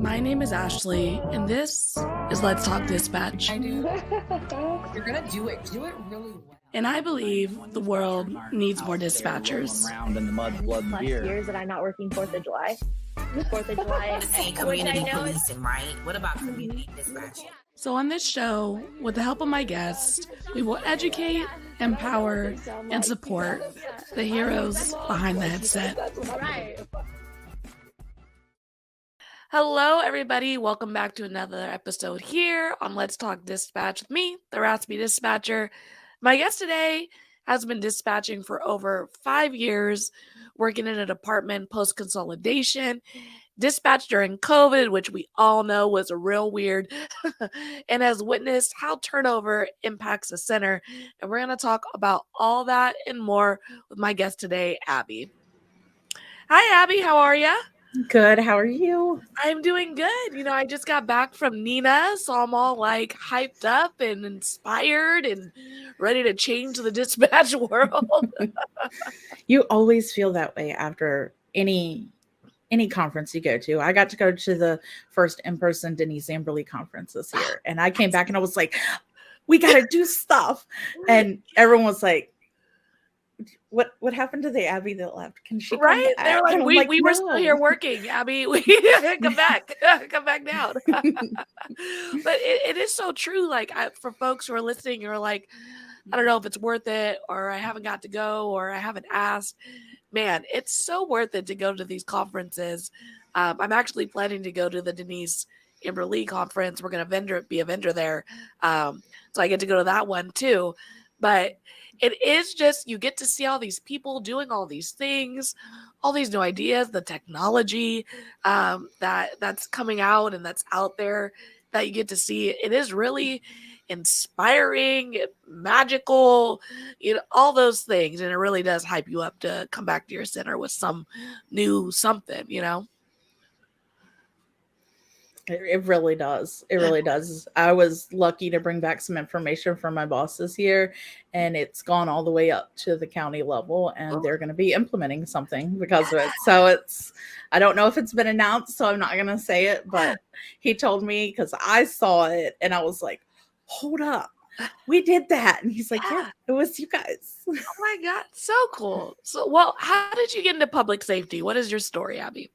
My name is Ashley, and this is Let's Talk Dispatch. I do. If you're gonna do it really well. And I believe the world needs more dispatchers. Around in the mud, blood, and beer. Years that I'm not working 4th of July. 4th of July. Say community policing, right? What about community dispatching? So on this show, with the help of my guests, we will educate, empower, and support the heroes behind the headset. Hello, everybody. Welcome back to another episode here on Let's Talk Dispatch with me, the Raspy Dispatcher. My guest today has been dispatching for over 5 years, working in a department post-consolidation, dispatched during COVID, which we all know was a real weird, and has witnessed how turnover impacts the center. And we're going to talk about all that and more with my guest today, Abbe. Hi, Abbe. How are you? Good. How are you? I'm doing good. You know, I just got back from Nina, so I'm all like hyped up and inspired and ready to change the dispatch world. You always feel that way after any conference you go to. I got to go to the first in-person Denise Amberly conference this year, and I came back and I was like, we got to do stuff. And everyone was like, what happened to the Abbe that left? Can she come Right? back? They're like, And I'm we were still here working, Abbe. We come back down. But it is so true. Like for folks who are listening, you're like, I don't know if it's worth it, or I haven't got to go, or I haven't asked. Man, it's so worth it to go to these conferences. I'm actually planning to go to the Denise Amberly conference. We're going to be a vendor there. So I get to go to that one too. But it is just, you get to see all these people doing all these things, all these new ideas, the technology that's coming out and that's out there that you get to see. It is really inspiring, magical, you know, all those things. And it really does hype you up to come back to your center with some new something, you know? It really does. It really does. I was lucky to bring back some information from my boss this year, and it's gone all the way up to the county level, and they're going to be implementing something because of it. So I don't know if it's been announced, so I'm not going to say it, but he told me because I saw it and I was like, hold up, we did that. And he's like, yeah, it was you guys. Oh my God. So cool. So, well, how did you get into public safety? What is your story, Abbe?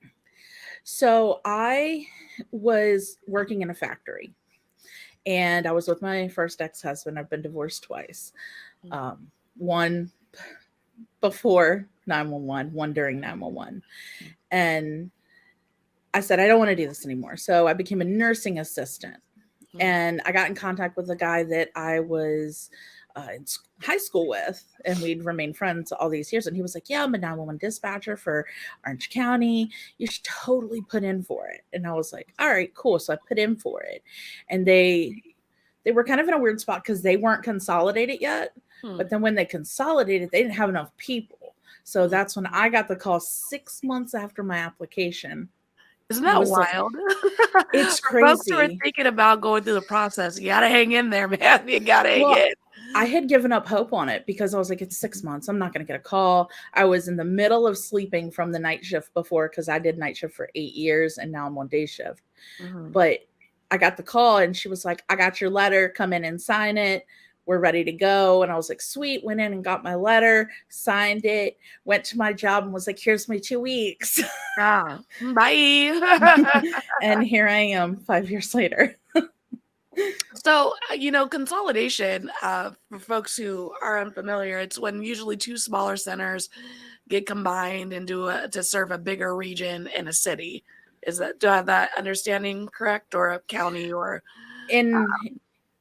So I was working in a factory, and I was with my first ex-husband. I've been divorced twice. One before 911, one during 911. And I said, I don't want to do this anymore. So I became a nursing assistant. And I got in contact with a guy that I was in high school with, and we'd remained friends all these years. And he was like, yeah, I'm a 911 dispatcher for Orange County. You should totally put in for it. And I was like, all right, cool. So I put in for it. And they were kind of in a weird spot because they weren't consolidated yet. But then when they consolidated, they didn't have enough people. So that's when I got the call 6 months after my application. Isn't that wild? Like, it's crazy. Folks who are thinking about going through the process, you got to hang in there, man. You got to hang in. I had given up hope on it because I was like, it's 6 months. I'm not going to get a call. I was in the middle of sleeping from the night shift before because I did night shift for 8 years and now I'm on day shift. But I got the call and she was like, I got your letter. Come in and sign it. We're ready to go. And I was like, sweet. Went in and got my letter, signed it, went to my job and was like, here's my 2 weeks. Bye. And here I am 5 years later. So, you know, consolidation, for folks who are unfamiliar, it's when usually two smaller centers get combined and to serve a bigger region in a city. Do I have that understanding correct, or a county, or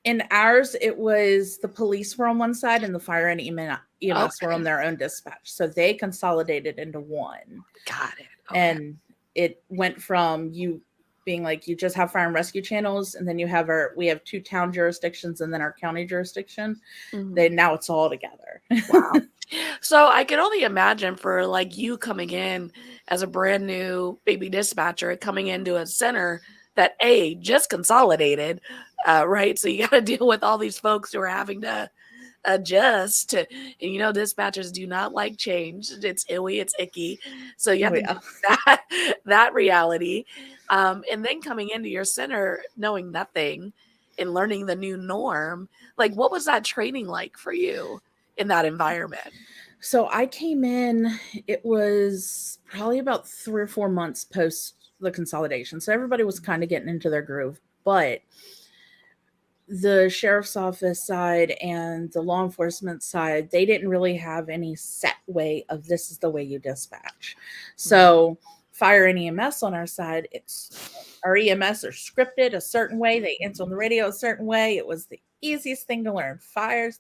in ours, it was the police were on one side and the fire and EMS were on their own dispatch. So they consolidated into one. Got it. Okay. And it went from you being like, you just have fire and rescue channels, and then we have 2 town jurisdictions and then our county jurisdiction. Now it's all together. Wow. So I can only imagine for like you coming in as a brand new baby dispatcher, coming into a center that just consolidated, right? So you got to deal with all these folks who are having to adjust to, and dispatchers do not like change. It's illy, it's icky. So you have to yeah. deal with that reality. And then coming into your center, knowing nothing and learning the new norm. Like, what was that training like for you in that environment? So I came in, it was probably about 3 or 4 months post the consolidation. So everybody was kind of getting into their groove. But the sheriff's office side and the law enforcement side, they didn't really have any set way of this is the way you dispatch. So fire and EMS on our side, our EMS are scripted a certain way. They answer on the radio a certain way. It was the easiest thing to learn. Fires,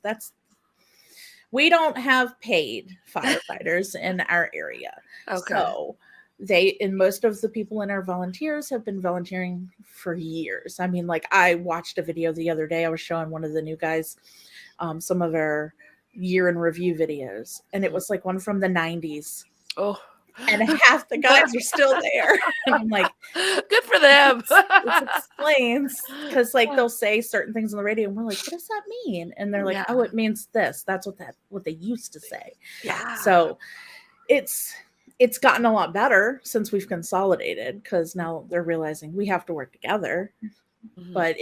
we don't have paid firefighters in our area. Okay. So and most of the people in our volunteers have been volunteering for years. I mean, like I watched a video the other day. I was showing one of the new guys some of our year in review videos, and it was like one from the 90s. Oh, and half the guys are still there. And I'm like, good for them. This explains, because like they'll say certain things on the radio and we're like, what does that mean? And they're like, oh, it means this. That's what they used to say. Yeah. So it's gotten a lot better since we've consolidated, because now they're realizing we have to work together. But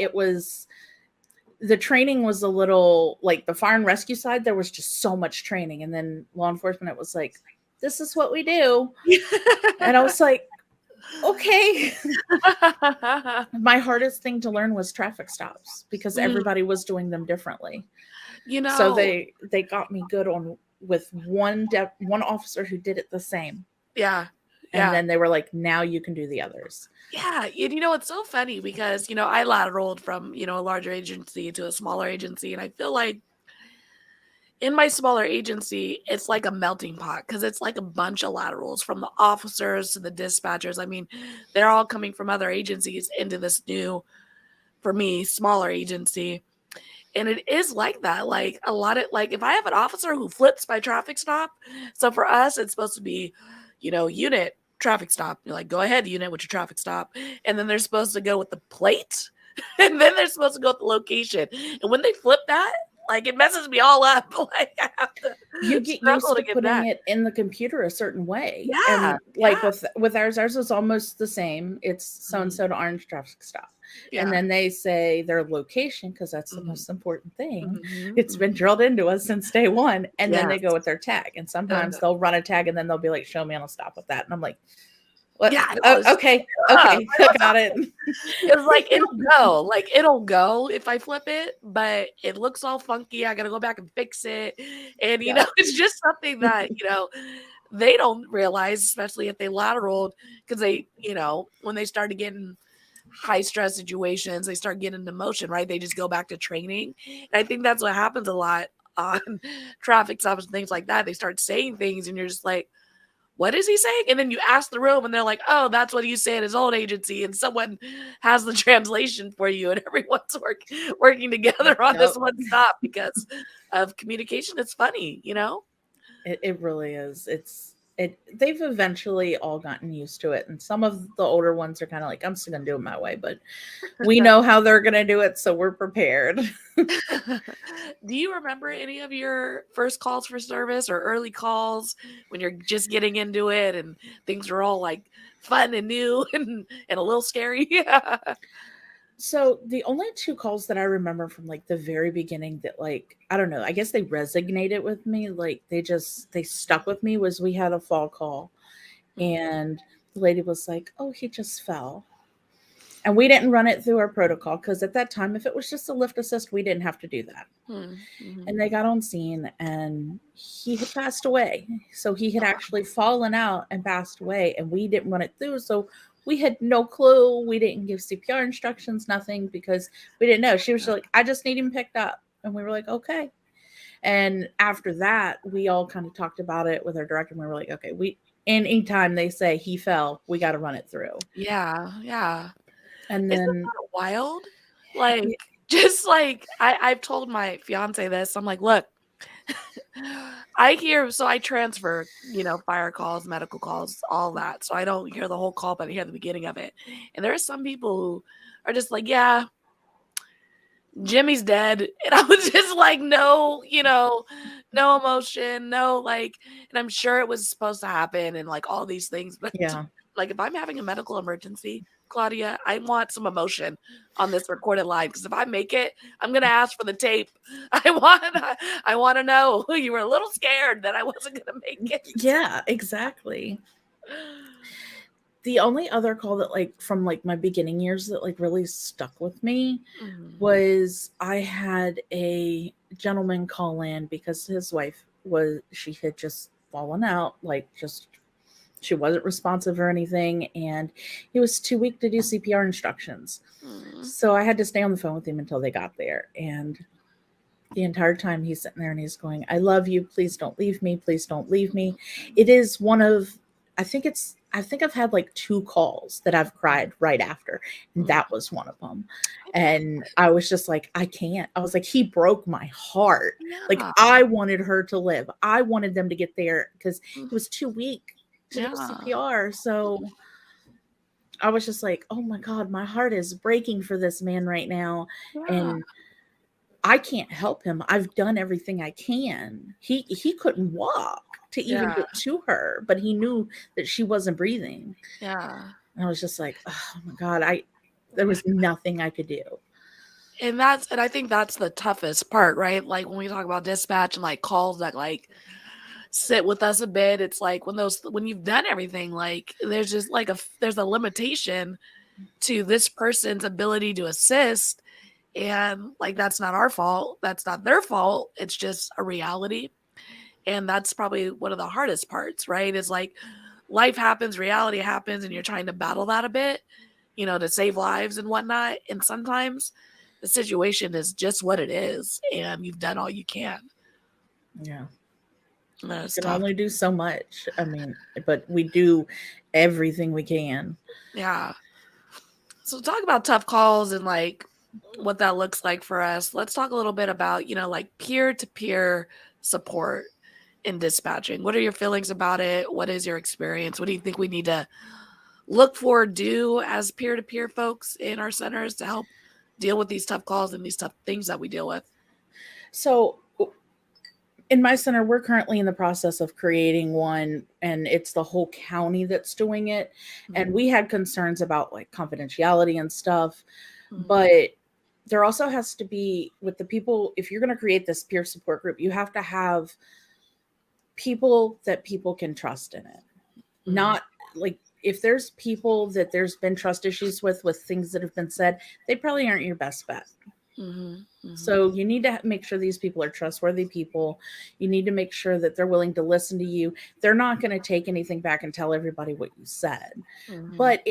the training was a little like the fire and rescue side. There was just so much training. And then law enforcement, it was like, this is what we do. And I was like, okay. My hardest thing to learn was traffic stops, because everybody was doing them differently. So they got me good with one officer who did it the same. Yeah. And then they were like, now you can do the others. Yeah. It's so funny because, I lateraled from, a larger agency to a smaller agency. And I feel like in my smaller agency, it's like a melting pot, because it's like a bunch of laterals from the officers to the dispatchers. I mean, they're all coming from other agencies into this new, for me, smaller agency. And it is like that. Like a lot of, like if I have an officer who flips my traffic stop, so for us, it's supposed to be, unit traffic stop. You're like, go ahead, unit, with your traffic stop. And then they're supposed to go with the plate. And then they're supposed to go with the location. And when they flip that, like it messes me all up. Like I have to you get used to putting it in the computer a certain way. Yeah. And like with ours is almost the same. It's so and so to orange traffic stop. Yeah. And then they say their location, because that's the most important thing. It's been drilled into us since day one. And then they go with their tag. And sometimes they'll run a tag and then they'll be like, show me, and I'll stop with that. And I'm like, what? Yeah. Okay. Got it. It's like it'll go if I flip it, but it looks all funky. I gotta go back and fix it. And it's just something that they don't realize, especially if they lateraled, because they, when they started getting high stress situations, they start getting into motion, right? They just go back to training. And I think that's what happens a lot on traffic stops and things like that. They start saying things and you're just like, what is he saying? And then you ask the room and they're like, oh, that's what he said in his old agency. And someone has the translation for you, and everyone's working together on this one stop because of communication. It's funny, It really is. They've eventually all gotten used to it. And some of the older ones are kind of like, I'm still going to do it my way, but we know how they're going to do it. So we're prepared. Do you remember any of your first calls for service or early calls when you're just getting into it and things are all like fun and new and a little scary? So the only 2 calls that I remember from like the very beginning that, like, I don't know, I guess they resonated with me. Like they stuck with me, was we had a fall call and the lady was like, oh, he just fell. And we didn't run it through our protocol, because at that time, if it was just a lift assist, we didn't have to do that. And they got on scene and he had passed away. So he had actually fallen out and passed away, and we didn't run it through. So we had no clue. We didn't give CPR instructions, nothing, because we didn't know. She was like, I just need him picked up. And we were like, okay. And after that, we all kind of talked about it with our director. And we were like, okay, anytime they say he fell, we got to run it through. Yeah. Yeah. And then isn't that wild? Like, just like I've told my fiance this. I'm like, look, I transfer, fire calls, medical calls, all that. So I don't hear the whole call, but I hear the beginning of it. And there are some people who are just like, yeah, Jimmy's dead. And I was just like, no, no emotion, no, like, and I'm sure it was supposed to happen and like all these things. But Yeah. like, if I'm having a medical emergency, Claudia, I want some emotion on this recorded line, because if I make it, I'm gonna ask for the tape. I want to know you were a little scared that I wasn't gonna make it. Yeah, exactly. The only other call that like from like my beginning years that like really stuck with me was I had a gentleman call in because his wife she had just fallen out, like just she wasn't responsive or anything, and he was too weak to do CPR instructions. So I had to stay on the phone with him until they got there. And the entire time he's sitting there and he's going, I love you. Please don't leave me. Please don't leave me. It is one of, I think I've had like 2 calls that I've cried right after. And that was one of them. And I was just like, I can't. I was like, he broke my heart. Like I wanted her to live. I wanted them to get there because he was too weak to do CPR. So I was just like, oh my God, my heart is breaking for this man right now. And I can't help him. I've done everything I can. He couldn't walk to even get to her, but he knew that she wasn't breathing. Yeah. And I was just like, oh my God, there was nothing I could do. And I think that's the toughest part, right? Like when we talk about dispatch and like calls that like sit with us a bit, it's like when you've done everything, like there's just like there's a limitation to this person's ability to assist. And like, that's not our fault. That's not their fault. It's just a reality. And that's probably one of the hardest parts, right? Is like life happens, reality happens, and you're trying to battle that a bit, to save lives and whatnot. And sometimes the situation is just what it is, and you've done all you can. Yeah. You can only do so much. I mean, but we do everything we can. Yeah. So talk about tough calls and like what that looks like for us. Let's talk a little bit about, like peer-to-peer support in dispatching. What are your feelings about it? What is your experience? What do you think we need to look for, do as peer-to-peer folks in our centers to help deal with these tough calls and these tough things that we deal with? So in my center, we're currently in the process of creating one, and it's the whole county that's doing it. And we had concerns about like confidentiality and stuff, but there also has to be with the people, if you're going to create this peer support group, you have to have people that people can trust in it. Not like if there's people that there's been trust issues with things that have been said, they probably aren't your best bet. So you need to make sure these people are trustworthy people. You need to make sure that they're willing to listen to you. They're not going to take anything back and tell everybody what you said. But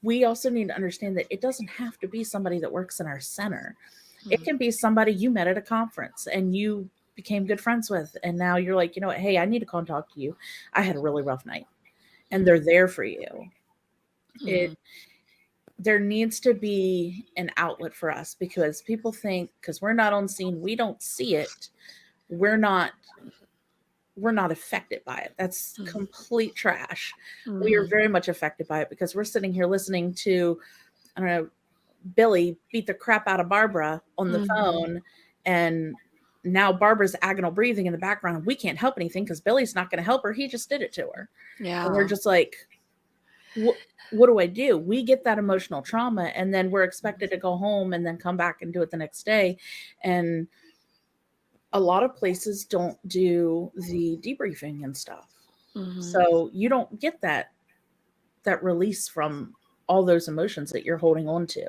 we also need to understand that it doesn't have to be somebody that works in our center. It can be somebody you met at a conference and you became good friends with. And now you're like, you know what? Hey, I need to come talk to you. I had a really rough night. And they're there for you. There needs to be an outlet for us because people think because we're not on scene, we don't see it. We're not affected by it. That's complete trash. We are very much affected by it because we're sitting here listening to, I don't know, Billy beat the crap out of Barbara on the phone, and now Barbara's agonal breathing in the background. We can't help anything because Billy's not going to help her. He just did it to her. Yeah. And we're just like, what do I do? We get that emotional trauma, and then we're expected to go home and then come back and do it the next day. And a lot of places don't do the debriefing and stuff. So you don't get that release from all those emotions that you're holding on to.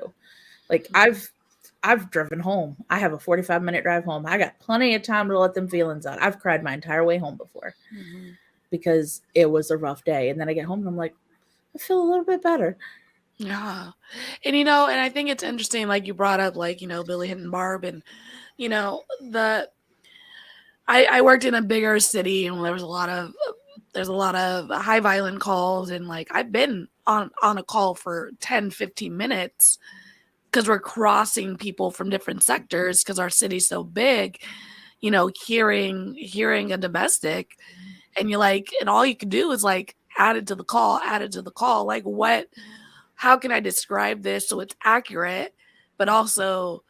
Like I've driven home. I have a 45-minute drive home. I got plenty of time to let them feelings out. I've cried my entire way home before because it was a rough day. And then I get home and I'm like, I feel a little bit better. Yeah. And, and I think it's interesting, like you brought up, like, Billy hitting Barb and, I worked in a bigger city and there's a lot of high violent calls. And like, I've been on a call for 10, 15 minutes because we're crossing people from different sectors because our city's so big, hearing a domestic and you're like, and all you can do is like, add it to the call. Like how can I describe this so it's accurate, but also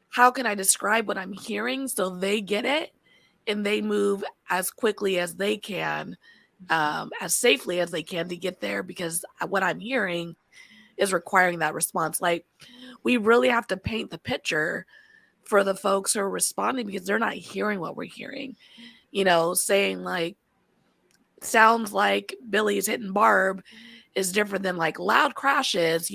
how can I describe what I'm hearing so they get it and they move as quickly as they can, as safely as they can to get there, because what I'm hearing is requiring that response. Like, we really have to paint the picture for the folks who are responding, because they're not hearing what we're hearing. Saying like, sounds like Billy's hitting Barb is different than like loud crashes,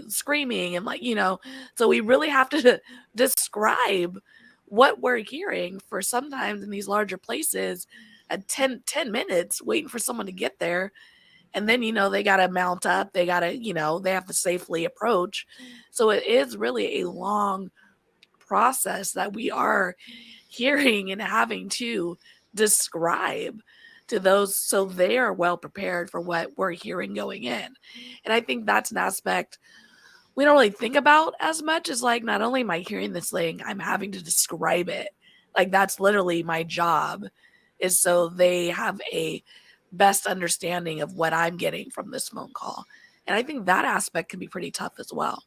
screaming and so we really have to describe what we're hearing for sometimes in these larger places at 10 minutes waiting for someone to get there. And then, they got to mount up. They got to, they have to safely approach. So it is really a long process that we are hearing and having to describe to those so they are well prepared for what we're hearing going in. And I think that's an aspect we don't really think about as much, as like, not only am I hearing this thing, I'm having to describe it. Like, that's literally my job, is so they have a best understanding of what I'm getting from this phone call. And I think that aspect can be pretty tough as well.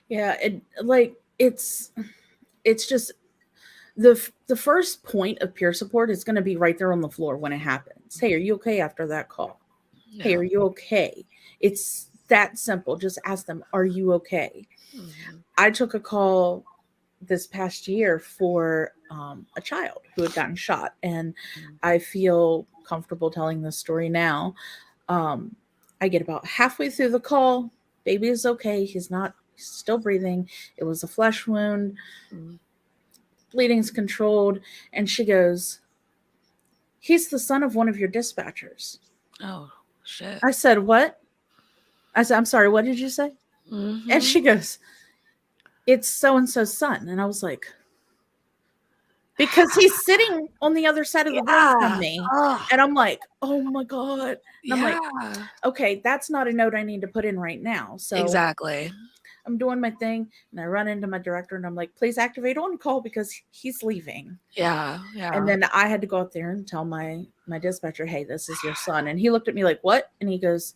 Yeah, it's just the first point of peer support is going to be right there on the floor when it happens. Hey, are you okay after that call? Yeah. Hey, are you okay? It's that simple. Just ask them, are you okay? Mm-hmm. I took a call this past year for a child who had gotten shot, and I feel comfortable telling this story now. I get about halfway through the call. Baby is okay. He's still breathing. It was a flesh wound. Mm-hmm. Bleeding's controlled. And she goes, he's the son of one of your dispatchers. Oh, shit. I said, what? I said, I'm sorry, what did you say? Mm-hmm. And she goes, it's so-and-so's son. And I was like, because he's sitting on the other side of the room from me. And I'm like, oh my God. And I'm like, okay, that's not a note I need to put in right now. So exactly. I'm doing my thing, and I run into my director, and I'm like, please activate on call because he's leaving. Yeah. And then I had to go out there and tell my dispatcher, hey, this is your son. And he looked at me like, what? And he goes,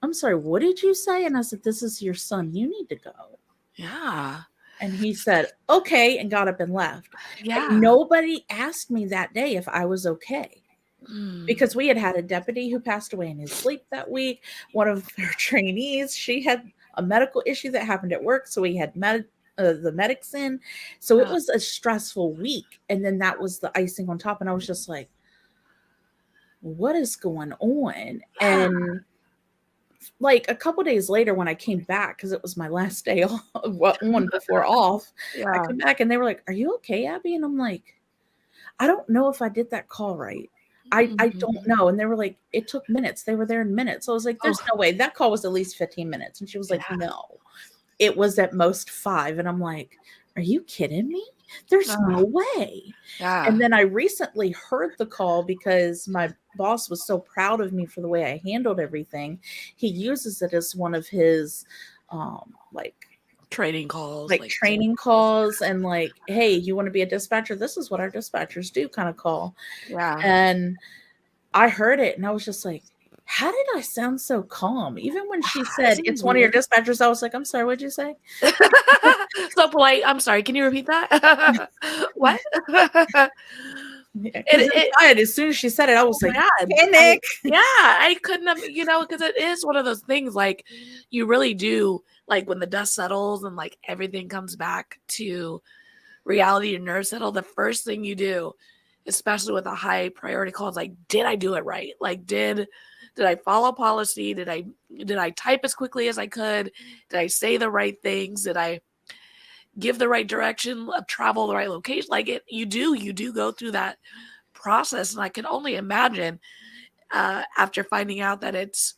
I'm sorry, what did you say? And I said, this is your son. You need to go. Yeah. And he said, okay, and got up and left. Yeah. And nobody asked me that day if I was okay. Because we had a deputy who passed away in his sleep that week. One of their trainees, she had a medical issue that happened at work. So we had the medics in. So it was a stressful week. And then that was the icing on top. And I was just like, what is going on? And like a couple days later, when I came back, because it was my last day on before off, I come back and they were like, are you okay, Abby? And I'm like, I don't know if I did that call right. I don't know. And they were like, it took minutes. They were there in minutes. So I was like, there's no way. That call was at least 15 minutes. And she was like, no, it was at most 5. And I'm like, are you kidding me? There's no way. Yeah. And then I recently heard the call because my boss was so proud of me for the way I handled everything. He uses it as one of his training calls, training calls, and like, hey, you want to be a dispatcher? This is what our dispatchers do kind of call. Yeah. And I heard it and I was just like, how did I sound so calm? Even when she said it's one of your dispatchers, I was like, I'm sorry, what'd you say? So polite. I'm sorry. Can you repeat that? What? As soon as she said it, I was like, panic. I couldn't have, because it is one of those things, like, you really do, like, when the dust settles and like everything comes back to reality and nerves settle, the first thing you do, especially with a high priority call, is like, did I do it right? Like, did I follow policy? Did I type as quickly as I could? Did I say the right things? Did I give the right direction of travel, the right location? Like, you do go through that process. And I can only imagine after finding out that it's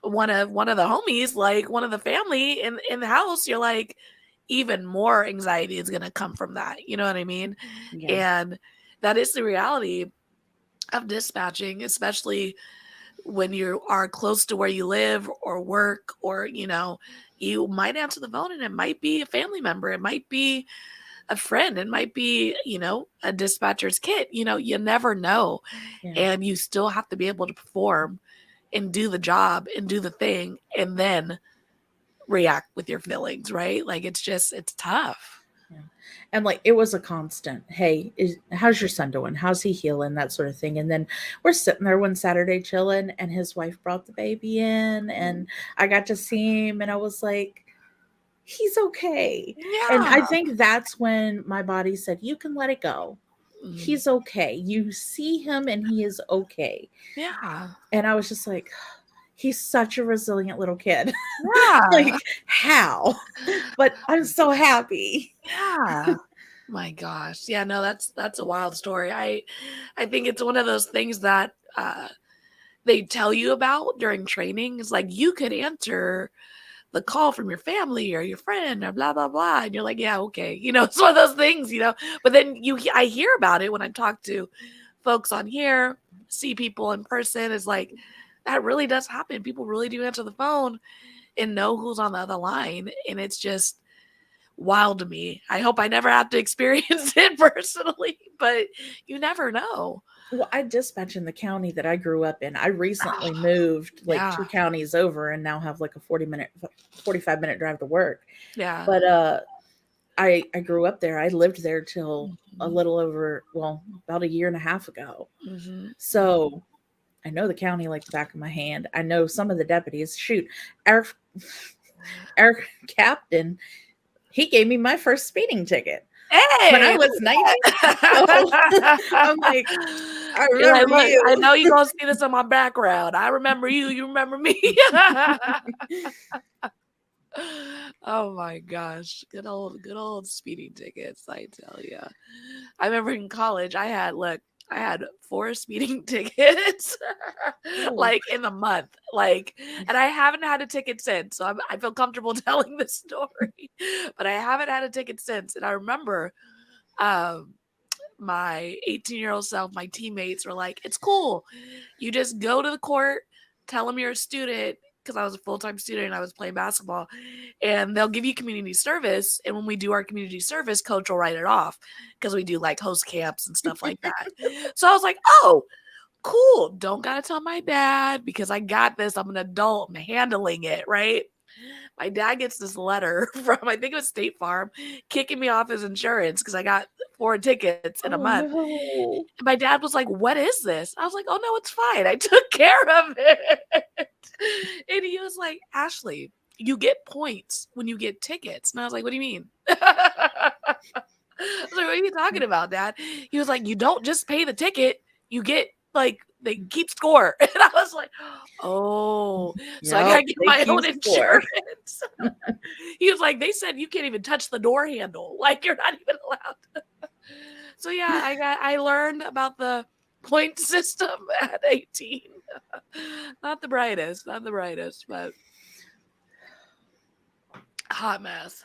one of the homies, like one of the family in the house, you're like, even more anxiety is going to come from that. You know what I mean? Yeah. And that is the reality of dispatching, especially when you are close to where you live or work, or, you might answer the phone and it might be a family member. It might be a friend. It might be, a dispatcher's kid. You never know. Yeah. And you still have to be able to perform and do the job and do the thing. And then react with your feelings, right? Like it's tough. Yeah. And like it was a constant, hey, how's your son doing? How's he healing? That sort of thing. And then we're sitting there one Saturday chilling, and his wife brought the baby in, and I got to see him, and I was like, he's okay. And I Yeah. think that's when my body said, you can let it go. Mm. He's okay. You see him and he is okay. Yeah. And I was just like, he's such a resilient little kid. Yeah. Like, how? But I'm so happy. Yeah. My gosh. Yeah, no, that's a wild story. I think it's one of those things that they tell you about during training. It's like you could answer the call from your family or your friend or blah blah blah, and you're like, yeah, okay, it's one of those things, but then I hear about it when I talk to folks on here, see people in person. It's like that really does happen. People really do answer the phone and know who's on the other line, and it's just wild to me. I hope I never have to experience it personally, but you never know. Well, I dispatch in the county that I grew up in. I recently moved like Yeah. 2 counties over and now have like a 45-minute drive to work. Yeah. But I grew up there. I lived there till a little over, about a year and a half ago. Mm-hmm. So I know the county like the back of my hand. I know some of the deputies. Shoot, our captain, he gave me my first speeding ticket Hey, when I was 19. So I'm like, I remember look, you. I know you're gonna see this in my background. I remember you. You remember me. Oh my gosh, good old speeding tickets. I tell you, I remember in college I had 4 speeding tickets, like in a month, and I haven't had a ticket since. So I feel comfortable telling this story, but I haven't had a ticket since. And I remember, my 18-year-old self, my teammates were like, it's cool. You just go to the court, tell them you're a student, because I was a full-time student and I was playing basketball, and they'll give you community service. And when we do our community service, coach will write it off because we do like host camps and stuff like that. So I was like, oh, cool. Don't got to tell my dad because I got this. I'm an adult. I'm handling it, right? My dad gets this letter from, I think it was State Farm, kicking me off his insurance because I got 4 tickets in a month. No. And my dad was like, what is this? I was like, oh, no, it's fine. I took care of it. And he was like, Ashley, you get points when you get tickets. And I was like, what do you mean? I was like, what are you talking about, Dad? He was like, you don't just pay the ticket. You get, like, they keep score. And I was like, oh, so I got to get my own insurance. He was like, they said you can't even touch the door handle. Like, you're not even allowed. So yeah, I learned about the point system at 18. Not the brightest, but hot mess.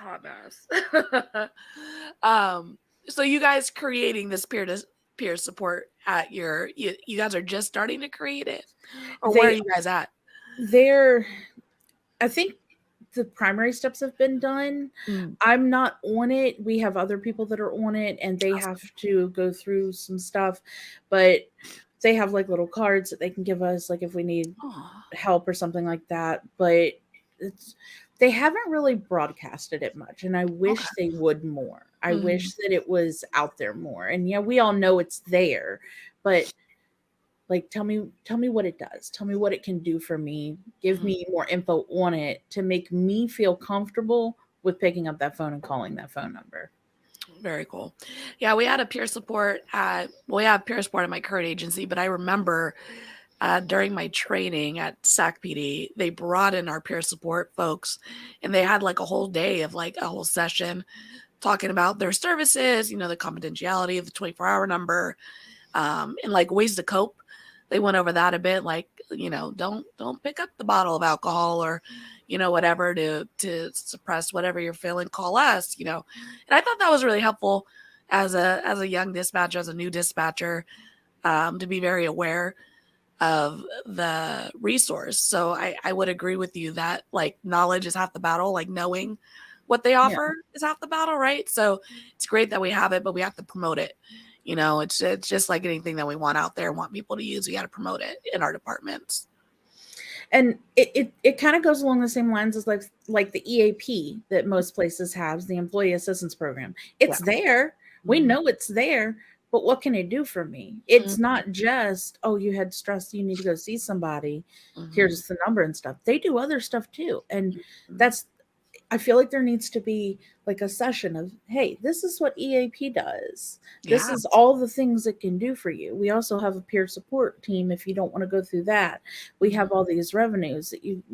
So you guys creating this peer support at you guys are just starting to create it, or where are you guys at? I think the primary steps have been done. I'm not on it. We have other people that are on it, and they have to go through some stuff, but they have like little cards that they can give us, like if we need help or something like that. But they haven't really broadcasted it much, and I wish they would more. I wish that it was out there more. And yeah, we all know it's there, but like, tell me what it does. Tell me what it can do for me. Give me more info on it to make me feel comfortable with picking up that phone and calling that phone number. Very cool. Yeah, we had a peer support we have peer support at my current agency, but I remember during my training at SAC PD, they brought in our peer support folks, and they had like a whole day of like a whole session talking about their services, the confidentiality of the 24-hour number, and like ways to cope. They went over that a bit, like, don't pick up the bottle of alcohol or, whatever to suppress whatever you're feeling, call us, And I thought that was really helpful as a young dispatcher, as a new dispatcher, to be very aware of the resource. So I would agree with you that like knowledge is half the battle, like knowing what they offer is half the battle, right? So it's great that we have it, but we have to promote it. It's just like anything that we want out there and want people to use. We got to promote it in our departments. And it kind of goes along the same lines as like the EAP that most places have, the Employee Assistance Program. It's there. We know it's there, but what can it do for me? It's not just, oh, you had stress, you need to go see somebody. Here's the number and stuff. They do other stuff too. And I feel like there needs to be like a session of, hey, this is what EAP does. This is all the things it can do for you. We also have a peer support team if you don't want to go through that. We have all these revenues that you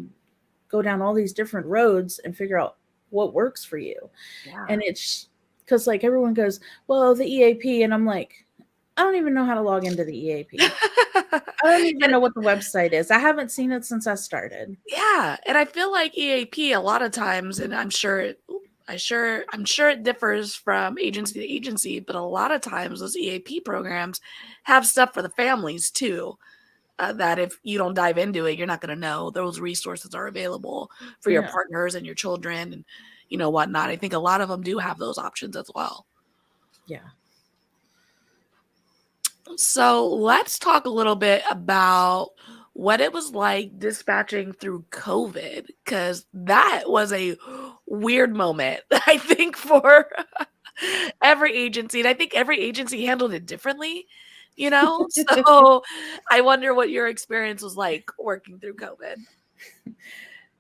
go down all these different roads and figure out what works for you. And it's because like everyone goes, well, the EAP. And I'm like, I don't even know how to log into the EAP. I don't even know what the website is. I haven't seen it since I started. Yeah. And I feel like EAP a lot of times, and I'm sure it differs from agency to agency, but a lot of times those EAP programs have stuff for the families too. That if you don't dive into it, you're not going to know those resources are available for your partners and your children and, you know, whatnot. I think a lot of them do have those options as well. Yeah. So let's talk a little bit about what it was like dispatching through COVID, because that was a weird moment, I think, for every agency. And I think every agency handled it differently, you know? So I wonder what your experience was like working through COVID.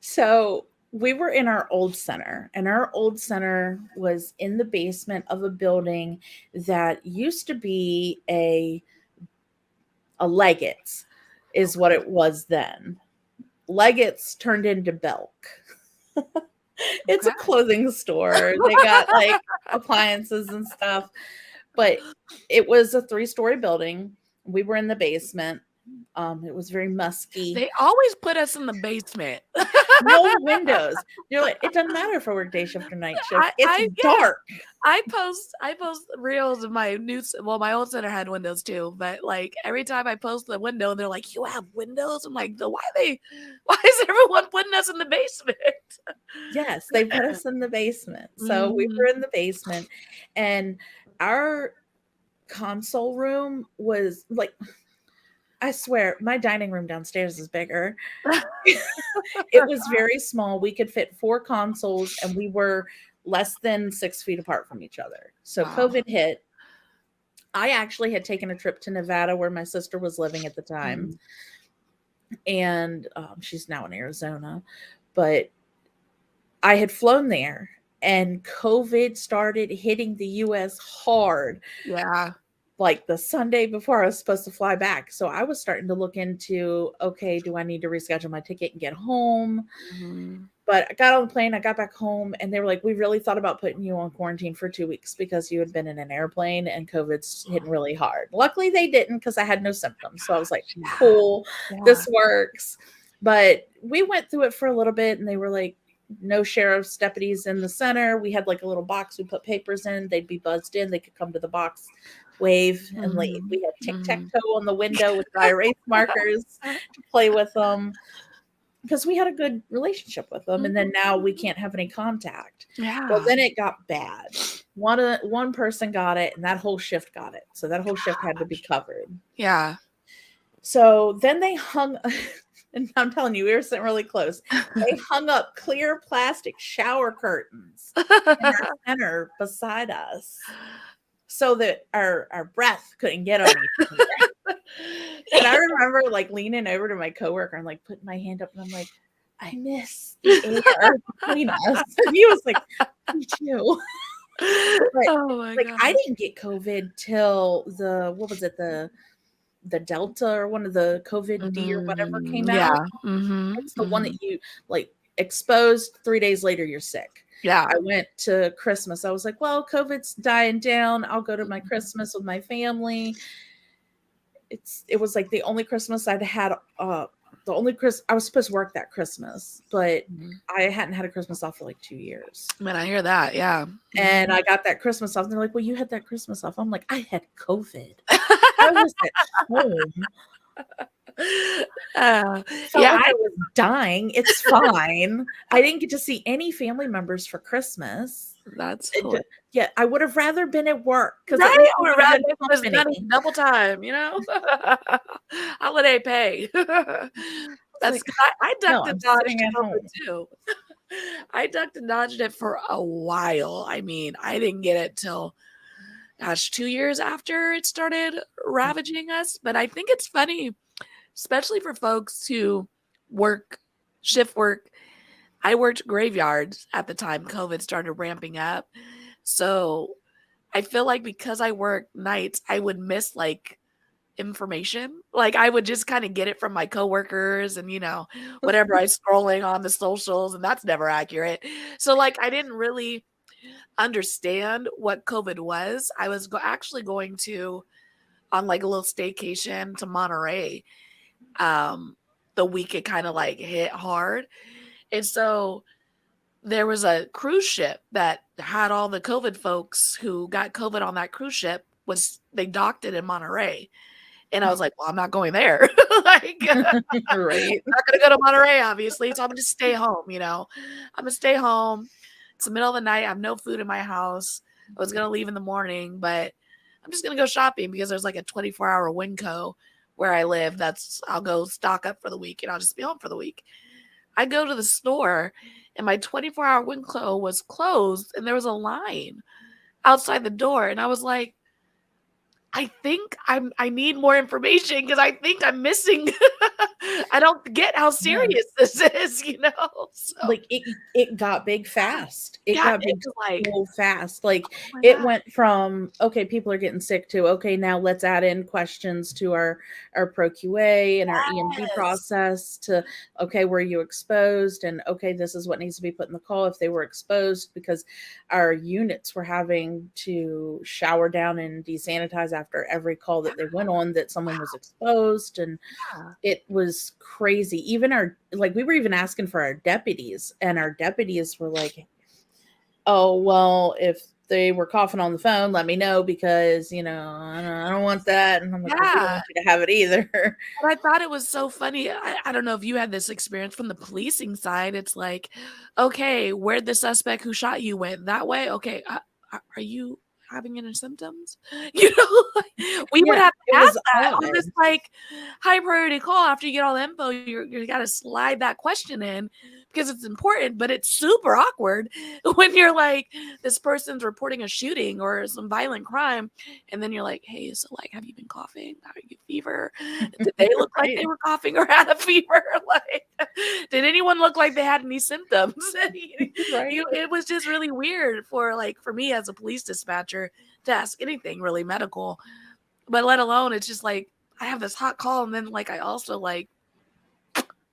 So we were in our old center, and our old center was in the basement of a building that used to be a Leggett's is what it was then. Leggett's turned into Belk. It's a clothing store. They got like appliances and stuff, but it was a 3-story building. We were in the basement. It was very musky. They always put us in the basement. No windows. You're like, it doesn't matter if I work day shift or night shift. It's dark. I post reels of my my old center had windows too, but like every time I post the window, they're like, "You have windows?" I'm like, why is everyone putting us in the basement? Yes, they put us in the basement. So we were in the basement, and our console room was like, I swear, my dining room downstairs is bigger. It was very small. We could fit 4 consoles, and we were less than 6 feet apart from each other. So COVID hit. I actually had taken a trip to Nevada where my sister was living at the time. And she's now in Arizona. But I had flown there, and COVID started hitting the U.S. hard. Yeah. Like the Sunday before I was supposed to fly back. So I was starting to look into, okay, do I need to reschedule my ticket and get home? But I got on the plane, I got back home, and they were like, we really thought about putting you on quarantine for 2 weeks because you had been in an airplane and COVID's hitting really hard. Luckily they didn't, because I had no symptoms. So I was like, cool, this works. But we went through it for a little bit, and they were like, no sheriff's deputies in the center. We had like a little box we put papers in. They'd be buzzed in. They could come to the box, wave, and leave. We had tic-tac-toe on the window with dry erase markers to play with them because we had a good relationship with them. And then now we can't have any contact. Well, then it got bad. One person got it, and that whole shift got it. So that whole shift had to be covered. Yeah. So then they hung... And I'm telling you, we were sitting really close. They hung up clear plastic shower curtains in our center beside us so that our breath couldn't get on each other. And I remember like leaning over to my coworker and like putting my hand up, and I'm like, I miss the air between us. And he was like, me too. But, God. I didn't get COVID till the Delta or one of the COVID D or whatever came out. It's the one that you like exposed 3 days later, you're sick. Yeah. I went to Christmas. I was like, well, COVID's dying down. I'll go to my Christmas with my family. It was like the only Christmas I'd had, I was supposed to work that Christmas, but I hadn't had a Christmas off for like 2 years. Man, I hear that. Yeah. And I got that Christmas off. And they're like, well, you had that Christmas off. I'm like, I had COVID. I was at home. I was dying. It's fine. I didn't get to see any family members for Christmas. That's cool. Yeah, I would have rather been at work because I would have rather been double time, you know. Holiday pay. That's like, because I no, ducked I'm and dodged sitting at COVID home. too. I ducked and dodged it for a while. I mean, I didn't get it till, gosh, 2 years after it started ravaging us. But I think it's funny, especially for folks who work shift work. I worked graveyards at the time COVID started ramping up. So I feel like because I work nights, I would miss like information. Like I would just kind of get it from my coworkers and whatever I scrolling on the socials, and that's never accurate. So like I didn't really understand what COVID was. I was actually going to on like a little staycation to Monterey the week it kind of like hit hard. And so there was a cruise ship that had all the COVID folks who got COVID on that cruise ship they docked it in Monterey. And I was like, well, I'm not going there. Like, I'm not Right. going to go to Monterey, obviously. So I'm going to stay home, I'm going to stay home. It's the middle of the night. I have no food in my house. I was going to leave in the morning, but I'm just going to go shopping because there's like a 24-hour Winco where I live. I'll go stock up for the week and I'll just be home for the week. I go to the store and my 24-hour Winco was closed and there was a line outside the door. And I was like, I think I need more information because I think I'm missing. I don't get how serious this is, So Like it got big fast. It yeah, got it big was like, so fast. Like oh my it God. went from okay, people are getting sick to okay, now let's add in questions to our ProQA and our EMG Yes. process to okay, were you exposed? And okay, this is what needs to be put in the call if they were exposed because our units were having to shower down and desanitize after every call that they went on that someone was exposed. And Yeah. it was crazy. Even we were even asking for our deputies, and our deputies were like, oh, well, if they were coughing on the phone, let me know because, I don't want that. And I'm like, well, we don't Yeah. want you to have it either. And I thought it was so funny. I don't know if you had this experience from the policing side. It's like, okay, where'd the suspect who shot you went? That way? Okay. Are you having any symptoms? We would Yeah, have to it ask was that odd. on this like high priority call after you get all the info. You got to slide that question in because it's important, but it's super awkward when you're like, this person's reporting a shooting or some violent crime. And then you're like, hey, so like, have you been coughing? Are you fever? Did they look like they Right. were coughing or had a fever? Like, did anyone look like they had any symptoms? Right. It was just really weird for me as a police dispatcher to ask anything really medical, but let alone it's just like I have this hot call and then like I also like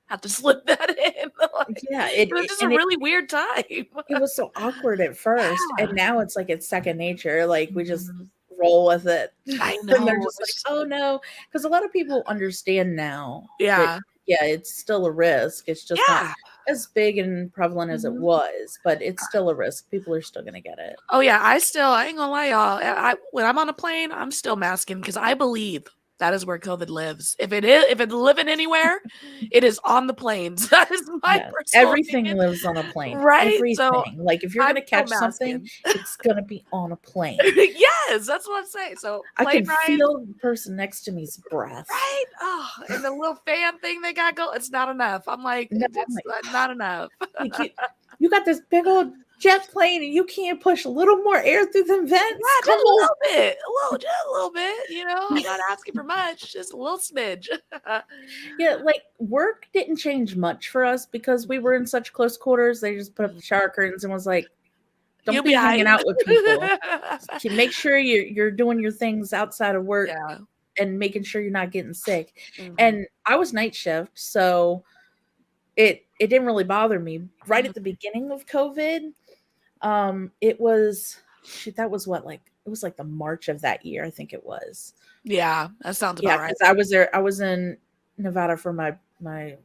have to slip that in. Like, Yeah, it was just a really weird time. it was so awkward at first, Yeah. and now it's like it's second nature. Like we just Mhm. roll with it. I And they're know. just like, oh no, because a lot of people understand now that Yeah. yeah, it's still a risk. It's just not Yeah. as big and prevalent as it Mhm. was, but it's still a risk. People are still gonna get it. Oh yeah, I ain't gonna lie, y'all. When I'm on a plane, I'm still masking because I believe that is where COVID lives. If it's living anywhere, it is on the planes. That is my Yeah, personal everything opinion. lives on a plane. Right? So Everything. Like if you're I'm gonna still catch something, masking. it's gonna be on a plane. Yes, that's what I'm saying. So I plane can rides, feel the person next to me's breath. right? Oh, and the little fan thing they got going, it's not enough. I'm like, No, I'm it's like, not enough. like you got this big old jet plane and you can't push a little more air through them vents. Yeah, Come just a on. little bit, just a little bit. I'm not asking for much, just a little smidge. Yeah, like work didn't change much for us because we were in such close quarters. They just put up the shower curtains and was like, You'll don't be be hanging hype. out with people. Make sure you're doing your things outside of work Yeah. and making sure you're not getting sick. Mhm. And I was night shift, so it didn't really bother me. Right at the beginning of COVID, it was that was what like it was like the March of that year, I think it was. Yeah, that sounds Yeah, about right. because I was there. I was in Nevada for my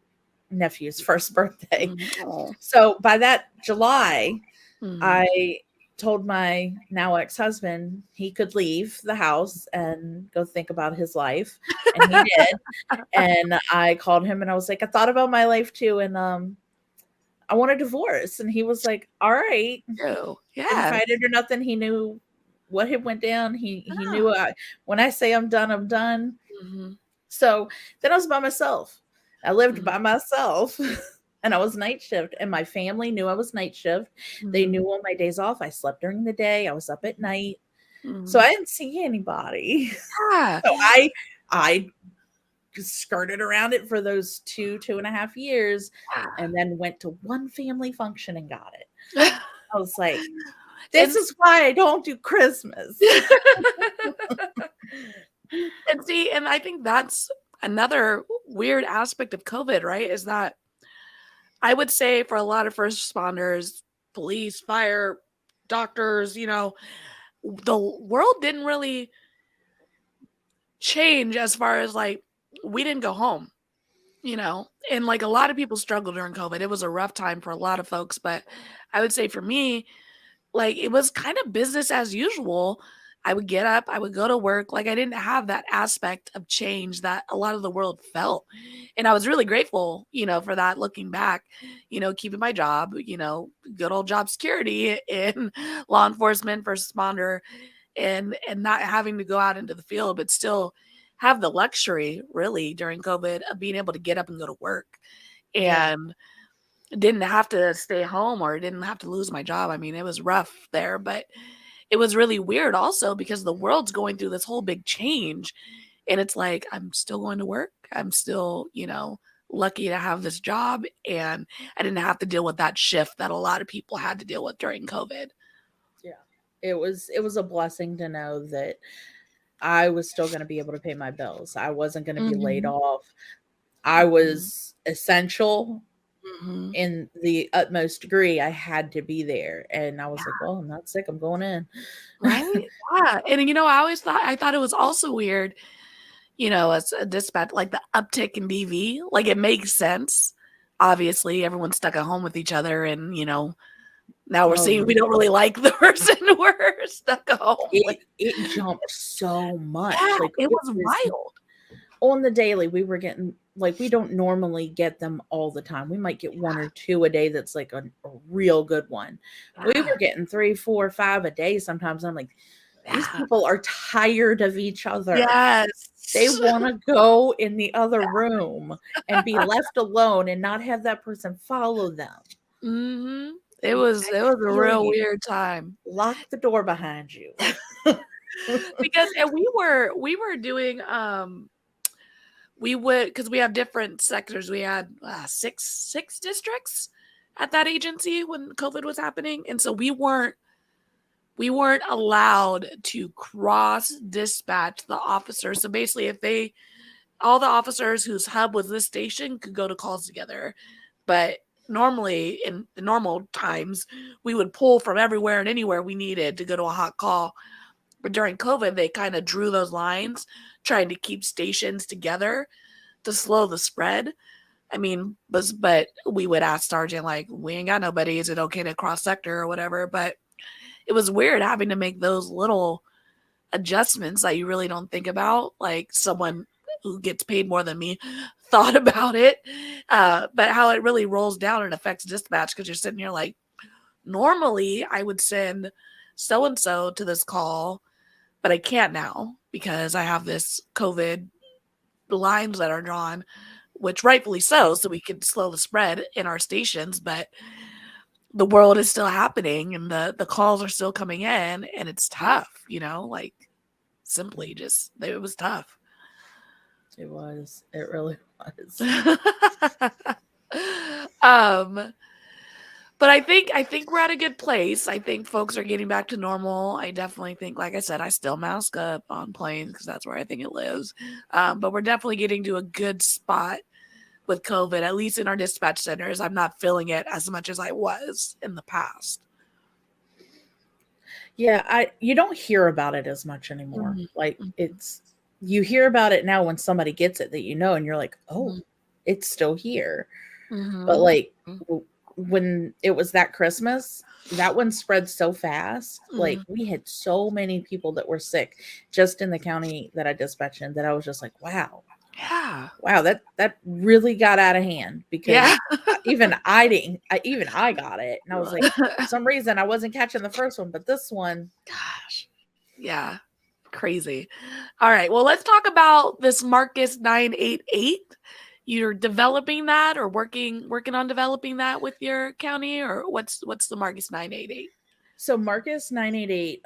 nephew's first birthday. Oh. So by that July, Mhm. I told my now ex-husband he could leave the house and go think about his life, and he did. And I called him and I was like, I thought about my life too, and I want a divorce. And he was like, all right. Oh, Didn't yeah. fight it or nothing. He knew what had went down. He Ah. knew when I say I'm done, I'm done. Mhm. So then I was by myself. I lived by myself. And I was night shift, and my family knew I was night shift. They Mhm. knew on my days off I slept during the day. I was up at night. So Mhm. I didn't see anybody. Yeah. So I just skirted around it for those 2.5 years, and then went to one family function and got it. Yeah. I was like, And this is why I don't do Christmas. and see, and I think that's another weird aspect of COVID, right? Is that I would say for a lot of first responders, police, fire, doctors, the world didn't really change as far as like we didn't go home, and like a lot of people struggled during COVID. It was a rough time for a lot of folks, but I would say for me, like it was kind of business as usual. I would get up, I would go to work. Like I didn't have that aspect of change that a lot of the world felt. And I was really grateful, for that looking back, keeping my job, good old job security in law enforcement, first responder, and not having to go out into the field, but still have the luxury really during COVID of being able to get up and go to work. Yeah. And didn't have to stay home or didn't have to lose my job. I mean, it was rough there, but it was really weird also because the world's going through this whole big change. And it's like, I'm still going to work. I'm still, lucky to have this job. And I didn't have to deal with that shift that a lot of people had to deal with during COVID. Yeah. It was a blessing to know that I was still going to be able to pay my bills. I wasn't going to be laid Mhm. off. I was essential Mhm. in the utmost degree. I had to be there. And I was Yeah. like, well, I'm not sick. I'm going in. Right? Yeah. And, I thought it was also weird, as a dispatch, like the uptick in DV, like it makes sense. Obviously, everyone's stuck at home with each other, and now we're Oh, seeing we don't really like the person we're stuck at home with. it jumped so much. Yeah, Like it it was was wild. on the daily, we were getting, like, we don't normally get them all the time. We might get one or two a day that's like a real good one. We Yeah, were getting 3, 4, 5 a day sometimes. I'm like, these yeah. people are tired of each other. They Yes. want to go in the other room and be left alone and not have that person follow them. Mhm. It Like, was I it was a feel real you. weird time. Lock the door behind you. Because and we were doing, we would because we have different sectors. We had, six districts at that agency when COVID was happening, and so we weren't allowed to cross dispatch the officers. So basically, if all the officers whose hub was this station could go to calls together, but normally in the normal times we would pull from everywhere and anywhere we needed to go to a hot call. But during COVID, they kind of drew those lines, trying to keep stations together to slow the spread. I mean, but we would ask Sergeant, like, we ain't got nobody. Is it okay to cross sector or whatever? But it was weird having to make those little adjustments that you really don't think about. Like someone who gets paid more than me thought about it, but how it really rolls down and affects dispatch because you're sitting here like, normally I would send so and so to this call, but I can't now because I have this COVID lines that are drawn, which rightfully so we can slow the spread in our stations, but the world is still happening and the calls are still coming in and it's tough, like simply just it was tough. It was. It really was. um but I think we're at a good place. I think folks are getting back to normal. I definitely think, like I said, I still mask up on planes because that's where I think it lives. But we're definitely getting to a good spot with COVID, at least in our dispatch centers. I'm not feeling it as much as I was in the past. Yeah, you don't hear about it as much anymore. Mhm, Like mhm, it's you hear about it now when somebody gets it that and you're like, "Oh, mhm, it's still here." But mhm, like mhm, when it was that Christmas, that one spread so fast. Like mhm. we had so many people that were sick just in the county that I dispatched in that I was just like, "Wow. Yeah. Wow, that really got out of hand," Yeah. because even I got it. And I was like, for some reason I wasn't catching the first one, but this one. Gosh. Yeah. Crazy. All right. Well, let's talk about this Marcus 988. you're developing that or working on developing that with your county, or what's the Marcus 988? So Marcus 988,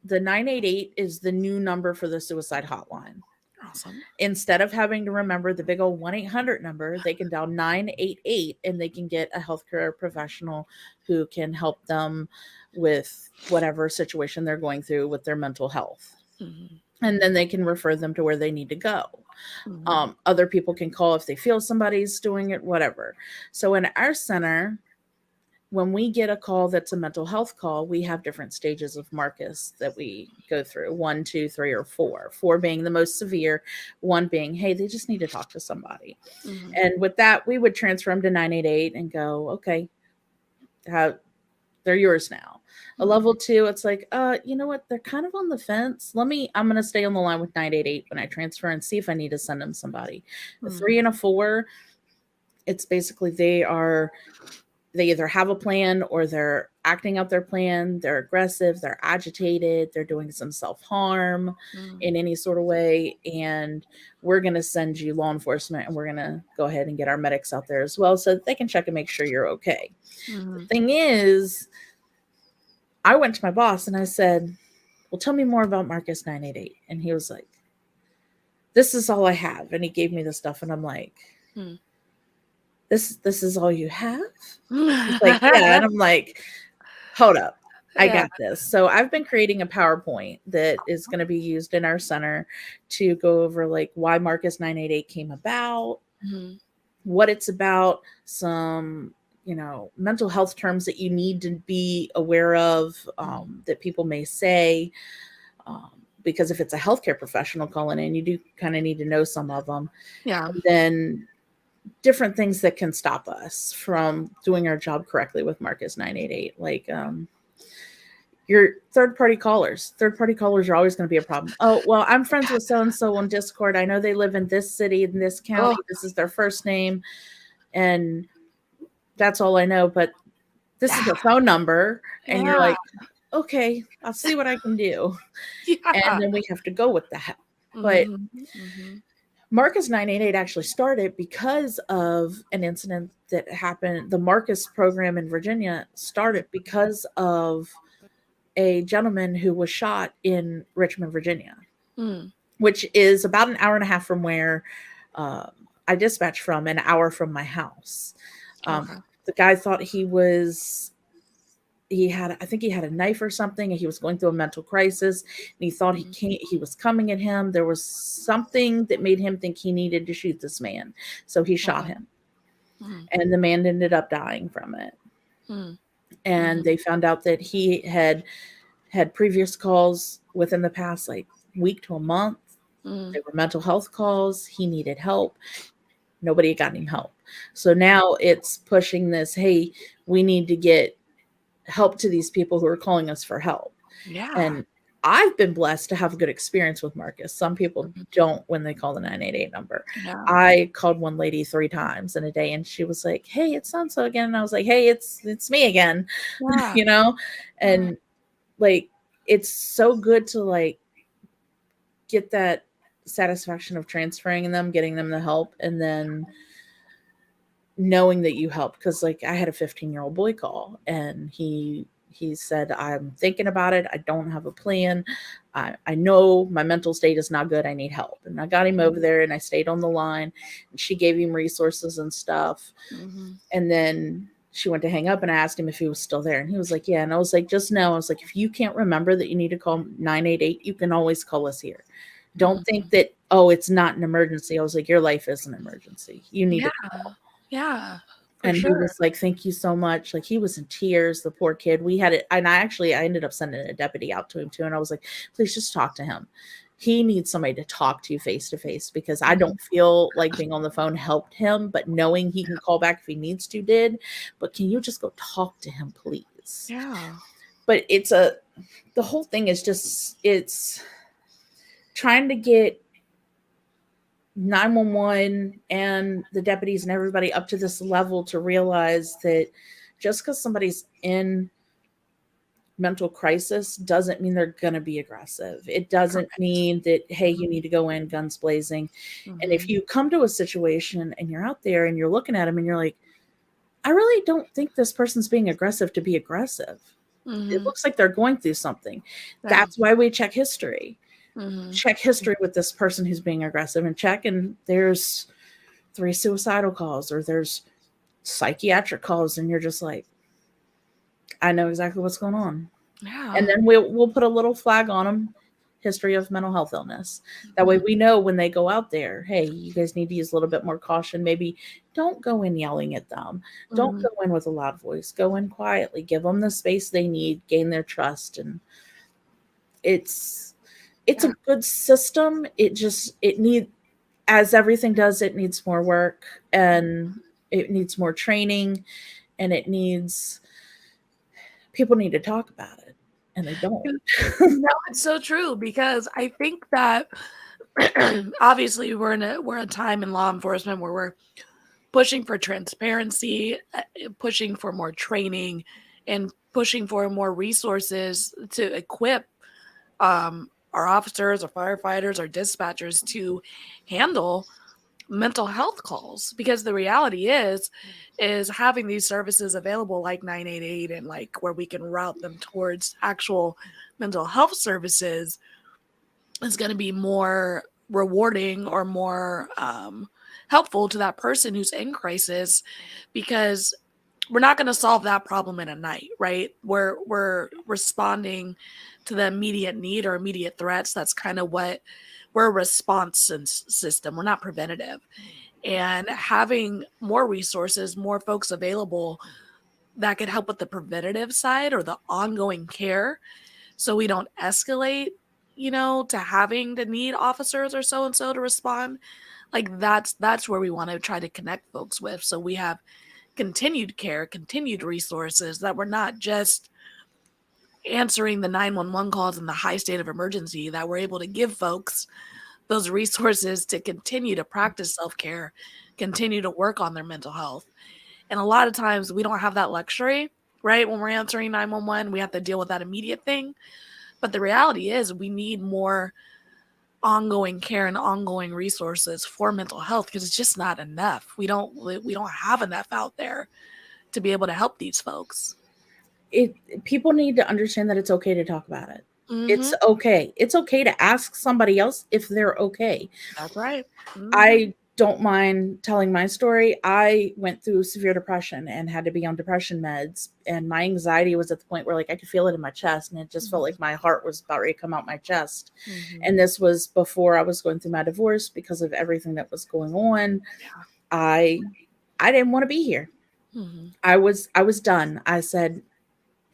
the 988 is the new number for the suicide hotline. Awesome. Instead of having to remember the big old 1-800 number, they can dial 988 and they can get a healthcare professional who can help them with whatever situation they're going through with their mental health. Mm-hmm. And then they can refer them to where they need to go. Mm-hmm. Other people can call if they feel somebody's doing it, whatever. So in our center, when we get a call that's a mental health call, we have different stages of Marcus that we go through: 1, 2, 3, or 4. 4 being the most severe, 1 being, hey, they just need to talk to somebody. Mm-hmm. And with that, we would transfer them to 988 and go, okay, they're yours now. A level 2, it's like, you know what? They're kind of on the fence. I'm going to stay on the line with 988 when I transfer and see if I need to send them somebody. A 3 and a 4, it's basically they either have a plan or they're acting out their plan. They're aggressive. They're agitated. They're doing some self-harm in any sort of way. And we're going to send you law enforcement, and we're going to go ahead and get our medics out there as well so that they can check and make sure you're okay. The thing is, I went to my boss and I said, well, tell me more about Marcus 988. And he was like, this is all I have. And he gave me the stuff. And I'm like, This is all you have? He's like, yeah. And I'm like, hold up. I got this. So I've been creating a PowerPoint that is going to be used in our center to go over like why Marcus 988 came about, what it's about, some, mental health terms that you need to be aware of, that people may say, because if it's a healthcare professional calling in, you do kind of need to know some of them. Yeah. And then different things that can stop us from doing our job correctly with Marcus 988. Like, your third-party callers. Third-party callers are always going to be a problem. Oh, well, I'm friends with so-and-so on Discord. I know they live in this city, in this county. This is their first name. And that's all I know. But this is their phone number. And you're like, okay, I'll see what I can do. And then we have to go with that. But Marcus 988 actually started because of an incident that happened. The Marcus program in Virginia started because of a gentleman who was shot in Richmond, Virginia, which is about an hour and a half from where I dispatched from, an hour from my house. The guy thought I think he had a knife or something, and he was going through a mental crisis, and he thought he was coming at him. There was something that made him think he needed to shoot this man. So he shot him, and the man ended up dying from it. And they found out that he had previous calls within the past like week to a month. They were mental health calls. He needed help. Nobody got him help. So now it's pushing this, hey, we need to get help to these people who are calling us for help. Yeah. And I've been blessed to have a good experience with Marcus. Some people don't when they call the 988 number. Yeah. I called one lady 3 times in a day, and she was like, hey, it's so-and-so again. And I was like, hey, it's me again. And like, it's so good to like get that satisfaction of transferring them, getting them the help, and then knowing that you helped. Because like I had a 15-year-old boy call, and he said, I'm thinking about it. I don't have a plan. I know my mental state is not good. I need help. And I got him over there, and I stayed on the line, and she gave him resources and stuff. And then she went to hang up, and I asked him if he was still there. And he was like, yeah. And I was like, just know, I was like, if you can't remember that you need to call 988, you can always call us here. Don't think that, oh, it's not an emergency. I was like, your life is an emergency. You need to call. Yeah. And he was like, thank you so much. Like, he was in tears, the poor kid. We had it. And I ended up sending a deputy out to him too. And I was like, please just talk to him. He needs somebody to talk to face to face, because I don't feel like being on the phone helped him, but knowing he can call back if he needs to did. But can you just go talk to him, please? Yeah. But the whole thing is just, it's trying to get 911 and the deputies and everybody up to this level to realize that just because somebody's in mental crisis doesn't mean they're going to be aggressive. It doesn't Correct. mean that, hey, you need to go in guns blazing. And if Mhm. you come to a situation and you're out there and you're looking at them and you're like, I really don't think this person's being aggressive to be aggressive. It Mhm. looks like they're going through something. Yeah. That's why we check history. Mhm. Check history with this person who's being aggressive, and check, and there's 3 suicidal calls or there's psychiatric calls, and you're just like, I know exactly what's going on. Yeah. And then we'll put a little flag on them, history of mental health illness. That way we know when they go out there, hey, you guys need to use a little bit more caution. Maybe don't go in yelling at them. Don't Mhm. go in with a loud voice. Go in quietly. Give them the space they need, gain their trust. And it's Yeah. a good system. It needs, as everything does, it needs more work, and it needs more training, and people need to talk about it, and they don't. No, it's so true, because I think that obviously we're a time in law enforcement where we're pushing for transparency, pushing for more training, and pushing for more resources to equip our officers, our firefighters, our dispatchers to handle mental health calls. Because the reality is having these services available like 988 and like where we can route them towards actual mental health services is going to be more rewarding or more helpful to that person who's in crisis, because we're not going to solve that problem in a night, right? We're responding to the immediate need or immediate threats. That's kind of what we're a response system. We're not preventative. And having more resources, more folks available that could help with the preventative side or the ongoing care, so we don't escalate, to having to need officers or so and so to respond. Like that's where we want to try to connect folks with, so we have continued care, continued resources, that we're not just answering the 911 calls in the high state of emergency, that we're able to give folks those resources to continue to practice self-care, continue to work on their mental health. And a lot of times we don't have that luxury, right? When we're answering 911, we have to deal with that immediate thing. But the reality is we need more ongoing care and ongoing resources for mental health, because it's just not enough. We don't have enough out there to be able to help these folks. People need to understand that it's okay to talk about it. It's Mhm. okay. It's okay to ask somebody else if they're okay. That's right. Mhm. I don't mind telling my story. I went through severe depression and had to be on depression meds, and my anxiety was at the point where like I could feel it in my chest, and it just felt like my heart was about ready to come out my chest. Mhm. And this was before I was going through my divorce. Because of everything that was going on, Yeah. I didn't want to be here. Mhm. I was done. I said,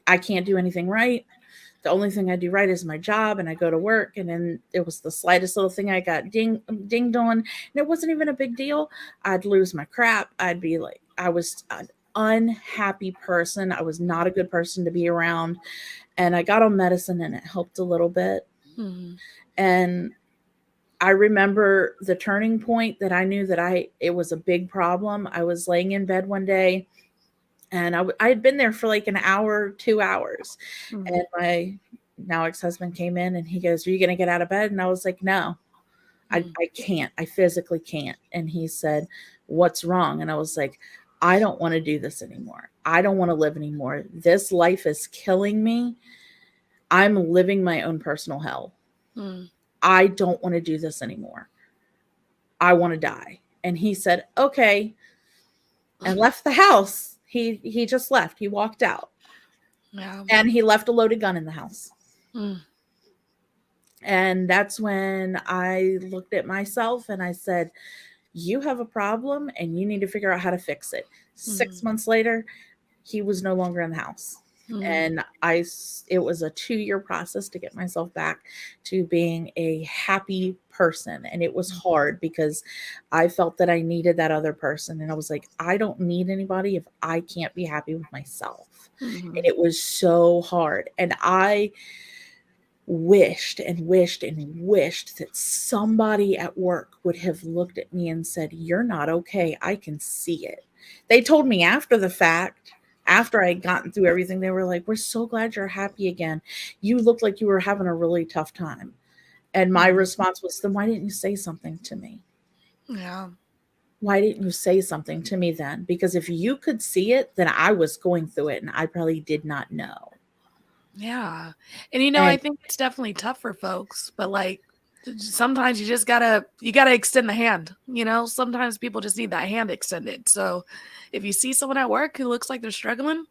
I can't do anything right. The only thing I do right is my job, and I go to work, and then it was the slightest little thing I got dinged on, and it wasn't even a big deal. I'd lose my crap. I'd be like, I was an unhappy person. I was not a good person to be around. And I got on medicine, and it helped a little bit. Mhm. And I remember the turning point that I knew that it was a big problem. I was laying in bed one day, and I had been there for like an hour, 2 hours. Mhm. And my now ex-husband came in, and he goes, "Are you going to get out of bed?" And I was like, "No, Mhm. I can't. I physically can't." And he said, "What's wrong?" And I was like, "I don't want to do this anymore. I don't want to live anymore. This life is killing me. I'm living my own personal hell. Mhm. I don't want to do this anymore. I want to die." And he said, "Okay," and left the house. He just left. He walked out. Yeah. And he left a loaded gun in the house. Mhm. And that's when I looked at myself and I said, you have a problem and you need to figure out how to fix it. 6 months later, he was no longer in the house. Mhm. And it was a 2-year process to get myself back to being a happy person. And it was hard because I felt that I needed that other person. And I was like, I don't need anybody if I can't be happy with myself. And Mhm. it was so hard. And I wished and wished and wished that somebody at work would have looked at me and said, "You're not okay. I can see it." They told me after the fact. after I had gotten through everything, they were like, "We're so glad you're happy again. You looked like you were having a really tough time." And my response was, "Then why didn't you say something to me? Yeah. Why didn't you say something to me then? Because if you could see it, then I was going through it and I probably did not know." Yeah. And I And think it's definitely tough for folks, but like sometimes you just gotta extend the hand. Sometimes people just need that hand extended. So if you see someone at work who looks like they're struggling,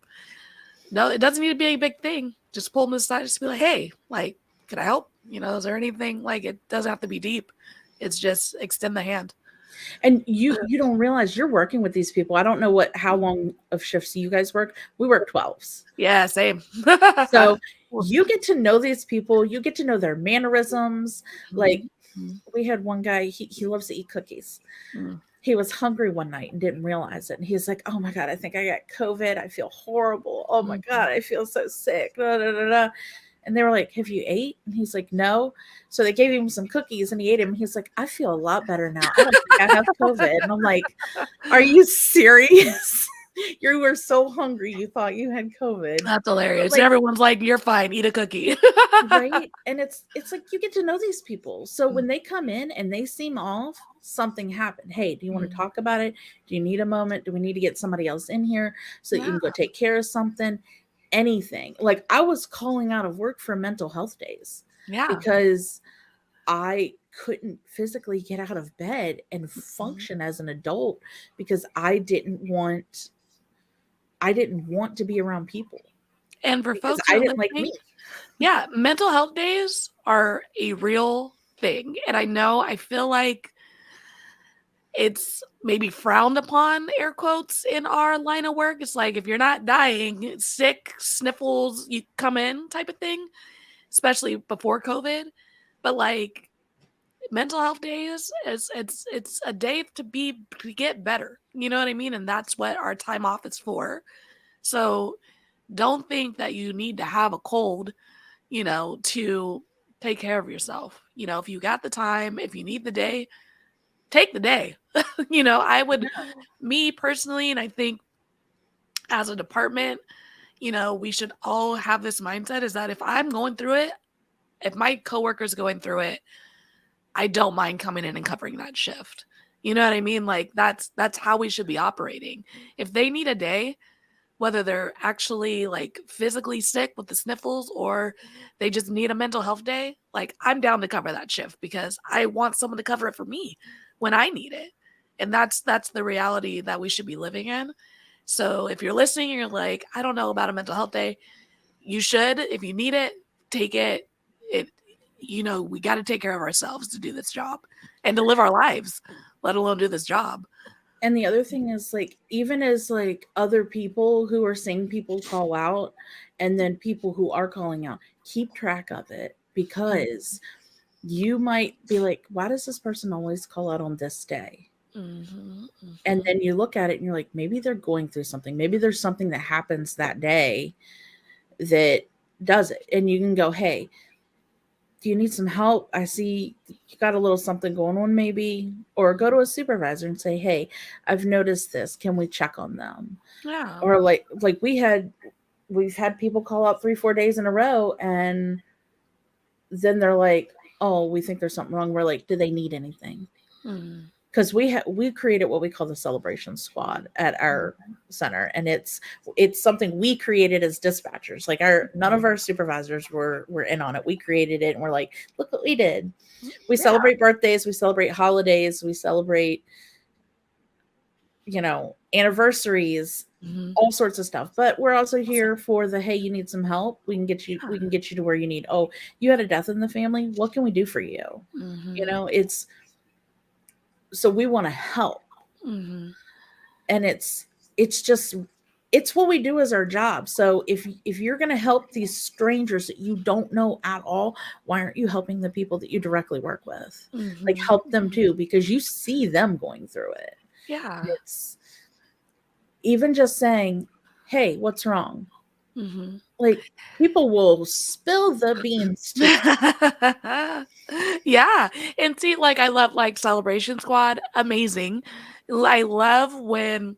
no, it doesn't need to be a big thing. Just pull them aside, just be like, "Hey, like, can I help? Is there anything?" Like, it doesn't have to be deep. It's just extend the hand. you don't realize you're working with these people. I don't know how long of shifts you guys work. We work 12s. Yeah, same. So you get to know these people, you get to know their mannerisms. Like we had one guy, he loves to eat cookies. Mm. He was hungry one night and didn't realize it. And he's like, "Oh my God, I think I got COVID. I feel horrible. Oh my God, I feel so sick." Da, da, da, da. And they were like, "Have you ate?" And he's like, "No." So they gave him some cookies and he ate them. And he's like, "I feel a lot better now. I don't think I have COVID." And I'm like, "Are you serious?" You were so hungry you thought you had COVID. That's hilarious. Like, Everyone's like, "You're fine. Eat a cookie." right? And it's like you get to know these people. So when they come in and they seem off, something happened. "Hey, do you want to talk about it? Do you need a moment? Do we need to get somebody else in here so that you can go take care of something?" Anything. Like I was calling out of work for mental health days. Yeah. Because I couldn't physically get out of bed and function as an adult because I didn't want to be around people. And for Because folks I who are didn't like listening, me. yeah, mental health days are a real thing. And I feel like it's maybe frowned upon, air quotes, in our line of work. It's like if you're not dying, sick, sniffles, you come in type of thing, especially before COVID. But like mental health days it's a day to get better. You know what I mean? And that's what our time off is for. So don't think that you need to have a cold, to take care of yourself. If you got the time, if you need the day, take the day. I would, me personally, and I think as a department, we should all have this mindset is that if I'm going through it, if my coworker's going through it, I don't mind coming in and covering that shift. You know what I mean? Like that's how we should be operating. If they need a day, whether they're actually like physically sick with the sniffles or they just need a mental health day, like I'm down to cover that shift because I want someone to cover it for me when I need it. And that's the reality that we should be living in. So if you're listening and you're like, "I don't know about a mental health day," you should. If you need it, take it. We got to take care of ourselves to do this job and to live our lives, let alone do this job. And the other thing is like, even as like other people who are seeing people call out and then people who are calling out, keep track of it because you might be like, "Why does this person always call out on this day?" And then you look at it and you're like, maybe they're going through something. Maybe there's something that happens that day that does it. And you can go, "Hey, do you need some help? I see you got a little something going on maybe." Or go to a supervisor and say, "Hey, I've noticed this. Can we check on them?" Yeah. Or like we've had people call out 3-4 days in a row and then they're like, "Oh, we think there's something wrong." We're like, "Do they need anything?" Because we created what we call the celebration squad at our center, and it's something we created as dispatchers. Like none of our supervisors were in on it. We created it, and we're like, "Look what we did." We celebrate birthdays, we celebrate holidays, we celebrate anniversaries, all sorts of stuff. But we're also here for the, "Hey, you need some help? We can get you to where you need. Oh, you had a death in the family. What can we do for you?" It's so we want to help. And it's what we do as our job. So if you're going to help these strangers that you don't know at all, why aren't you helping the people that you directly work with? Like help them too, because you see them going through it. Yeah. It's even just saying, "Hey, what's wrong?" Like people will spill the beans to Yeah. And see, like I love like Celebration Squad. Amazing. I love when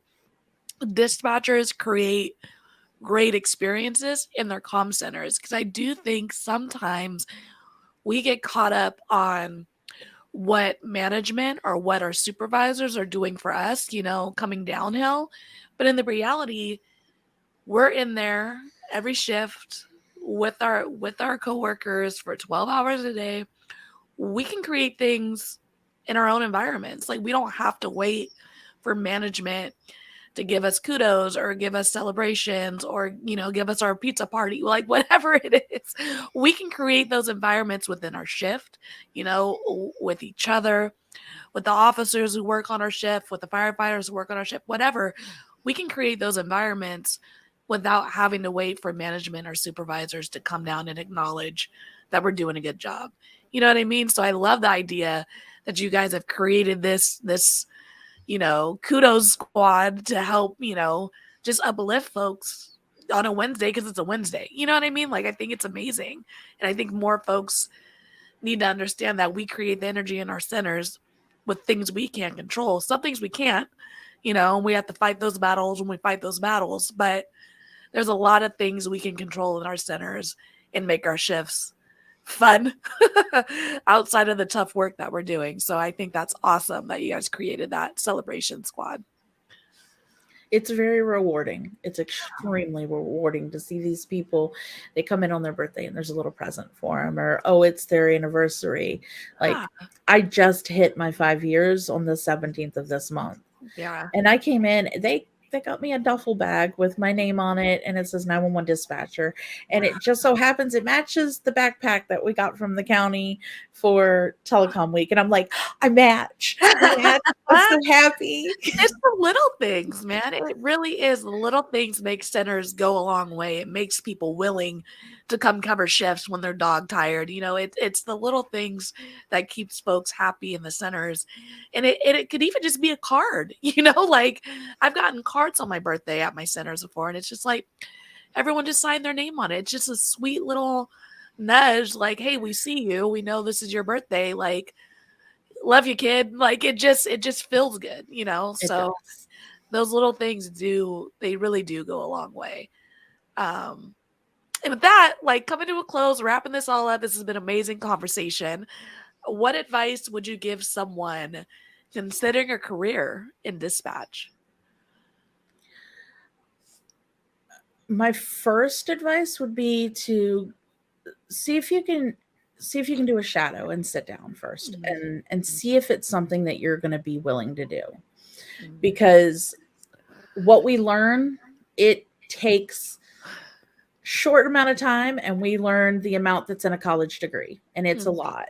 dispatchers create great experiences in their comm centers. Because I do think sometimes we get caught up on what management or what our supervisors are doing for us, coming downhill. But in the reality, we're in there every shift with our coworkers for 12 hours a day. We can create things in our own environments. Like, we don't have to wait for management to give us kudos or give us celebrations or give us our pizza party, like whatever it is. We can create those environments within our shift, with each other, with the officers who work on our shift, with the firefighters who work on our shift, whatever. We can create those environments without having to wait for management or supervisors to come down and acknowledge that we're doing a good job. You know what I mean? So I love the idea that you guys have created this kudos squad to help, just uplift folks on a Wednesday, because it's a Wednesday. You know what I mean? Like, I think it's amazing. And I think more folks need to understand that we create the energy in our centers with things we can't control. Some things we can't, and we have to fight those battles when we fight those battles. But there's a lot of things we can control in our centers and make our shifts fun outside of the tough work that we're doing. So I think that's awesome that you guys created that celebration squad. It's very rewarding. It's extremely rewarding to see these people. They come in on their birthday and there's a little present for them, or, oh, it's their anniversary. Like, I just hit my 5 years on the 17th of this month. Yeah. And I came in, they got me a duffel bag with my name on it, and it says 911 dispatcher. And it just so happens it matches the backpack that we got from the county for telecom week. And I'm like, I match. I'm so happy. It's the little things, man. It really is. The little things make centers go a long way. It makes people willing to come cover shifts when they're dog tired. It's the little things that keeps folks happy in the centers. And it could even just be a card, like, I've gotten cards on my birthday at my centers before, and it's just like everyone just signed their name on it. It's just a sweet little nudge, like, hey, we see you. We know this is your birthday. Like, love you, kid. Like, it just feels good, so those little things they really do go a long way. And with that, like, coming to a close, wrapping this all up, this has been an amazing conversation. What advice would you give someone considering a career in dispatch? My first advice would be to see if you can do a shadow and sit down first, and see if it's something that you're going to be willing to do. Because what we learn, it takes short amount of time, and we learn the amount that's in a college degree, and it's a lot.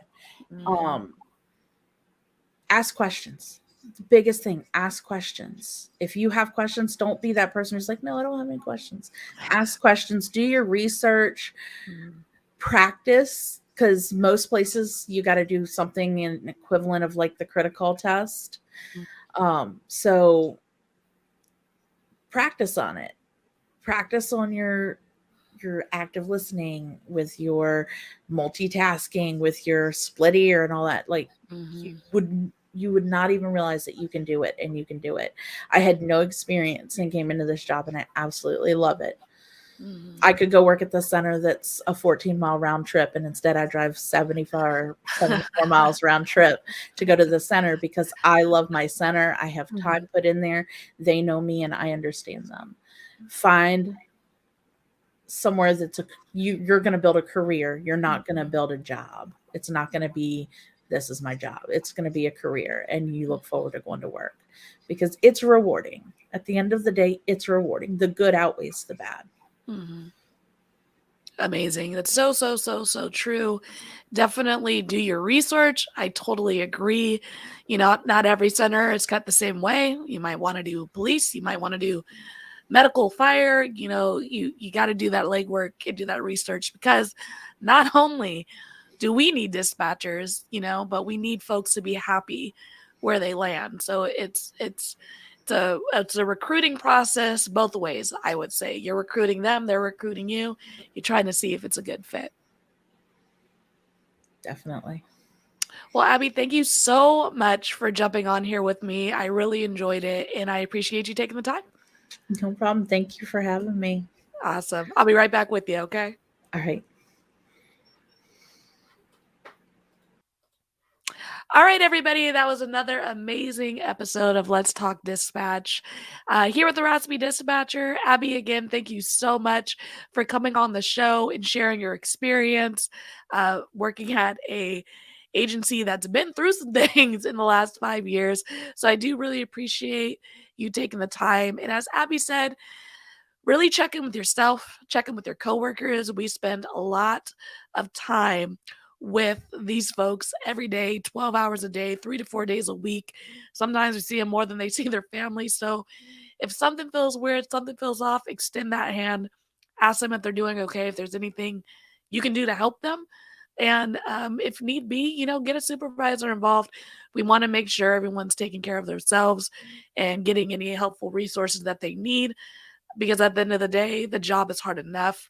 Ask questions. The biggest thing, ask questions. If you have questions, don't be that person who's like, no, I don't have any questions. Ask questions, do your research, practice, because most places you got to do something in equivalent of like the critical test. So practice on it. Practice on your active listening, with your multitasking, with your split ear and all that. Like, you would not even realize that you can do it, and you can do it. I had no experience and came into this job, and I absolutely love it. I could go work at the center that's a 14-mile round trip, and instead I drive 74 miles round trip to go to the center, because I love my center. I have time put in there. They know me and I understand them. Find somewhere that's you're going to build a career. You're not going to build a job. It's not going to be, this is my job. It's going to be a career, and you look forward to going to work, because it's rewarding. At the end of the day, it's rewarding. The good outweighs the bad. Amazing. That's so true. Definitely do your research. I totally agree. Not every center is cut the same way. You might want to do police. You might want to do medical, fire. You got to do that legwork and do that research, because not only do we need dispatchers, but we need folks to be happy where they land. So it's a recruiting process both ways, I would say. You're recruiting them, they're recruiting you. You're trying to see if it's a good fit. Definitely. Well, Abby, thank you so much for jumping on here with me. I really enjoyed it, and I appreciate you taking the time. No problem. Thank you for having me. Awesome. I'll be right back with you, okay? All right. All right, everybody. That was another amazing episode of Let's Talk Dispatch. Here with the Raspy Dispatcher. Abby, again, thank you so much for coming on the show and sharing your experience working at a agency that's been through some things in the last 5 years. So I do really appreciate you taking the time. And as Abby said, really check in with yourself, check in with your coworkers. We spend a lot of time with these folks every day, 12 hours a day, 3 to 4 days a week. Sometimes we see them more than they see their family. So if something feels weird, something feels off, extend that hand, ask them if they're doing okay, if there's anything you can do to help them. And if need be, get a supervisor involved. We want to make sure everyone's taking care of themselves and getting any helpful resources that they need, because at the end of the day, the job is hard enough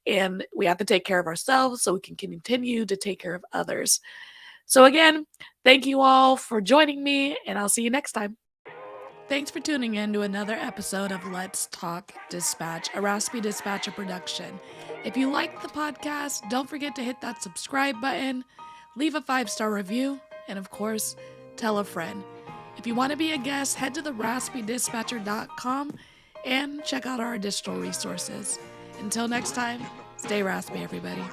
and we have to take care of ourselves so we can continue to take care of others. So again, thank you all for joining me, and I'll see you next time. Thanks for tuning in to another episode of Let's Talk Dispatch, a Raspy Dispatcher production. If you liked the podcast, don't forget to hit that subscribe button, leave a 5-star review, and of course, tell a friend. If you want to be a guest, head to the raspydispatcher.com and check out our additional resources. Until next time, stay raspy, everybody.